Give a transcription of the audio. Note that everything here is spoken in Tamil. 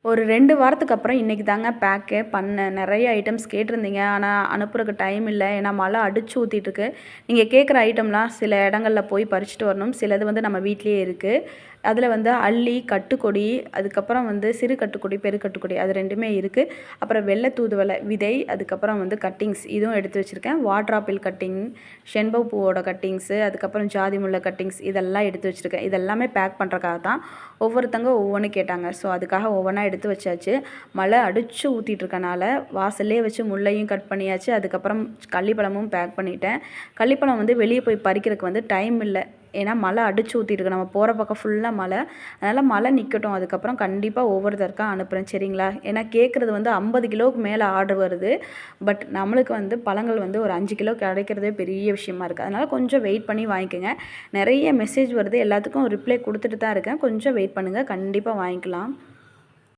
ஒரு 2 வாரத்துக்கு அப்புறம் இன்றைக்கி தாங்க பேக்கே பண்ணேன். நெறைய ஐட்டம்ஸ் கேட்டிருந்தீங்க. ஆனா, அனுப்புறக்கு டைம் இல்ல. ஏன்னா, மழை அடிச்சு ஊத்திட்டுருக்கு. நீங்க கேட்குற ஐட்டம்லாம் சில இடங்கள்ல போய் பறிச்சுட்டு வரணும். சிலது வந்து நம்ம வீட்லயே இருக்கு. அதில வந்து அல்லி, கட்டுக்கொடி, அதுக்கப்புறம் வந்து சிறு கட்டுக்கொடி, பெரு கட்டுக்கொடி அது 2மே இருக்கு. அப்புறம் வெள்ளை தூதுவளை விதை, அதுக்கப்புறம் வந்து கட்டிங்ஸ் இதுவும் எடுத்து வச்சுருக்கேன். வாட்டர் ஆப்பிள் கட்டிங், செண்பக பூவோட கட்டிங்ஸு, அதுக்கப்புறம் ஜாதி முல்லை கட்டிங்ஸ் இதெல்லாம் எடுத்து வச்சுருக்கேன். இதெல்லாமே பேக் பண்ணுறக்காக தான். ஒவ்வொருத்தங்க ஒவ்வொன்று கேட்டாங்க. ஸோ, அதுக்காக ஒவ்வொன்றா எடுத்து வச்சாச்சு. மழை அடிச்சு ஊத்திட்டு இருக்கனால வாசல்லே வச்சு முல்லையும் கட் பண்ணியாச்சு. அதுக்கப்புறம் கள்ளிப்பழமும் பேக் பண்ணிட்டேன். கள்ளிப்பழம் வந்து வெளியே போய் பறிக்கிறதுக்கு வந்து டைம் இல்ல. ஏன்னா, மழை அடிச்சு ஊத்திட்டு இருக்கு. நம்ம போற பக்கம் ஃபுல்லா மழை. அதனால மழை நிக்கட்டும். அதுக்கப்புறம் கண்டிப்பா ஒவ்வொருத்தருக்கா அனுப்புறேன். சரிங்களா? ஏன்னா கேட்குறது வந்து 50 கிலோவுக்கு மேல ஆர்டர் வருது. பட் நம்மளுக்கு வந்து பழங்கள் வந்து ஒரு 5 கிலோ கிடைக்கிறதே பெரிய விஷயமா இருக்கு. அதனால கொஞ்சம் வெயிட் பண்ணி வாங்கிக்கங்க. நெறைய மெசேஜ் வருது. எல்லாத்துக்கும் ரிப்ளை குடுத்துட்டு தான் இருக்கேன். கொஞ்சம் வெயிட் பண்ணுங்க. கண்டிப்பா வாங்கிக்கலாம்.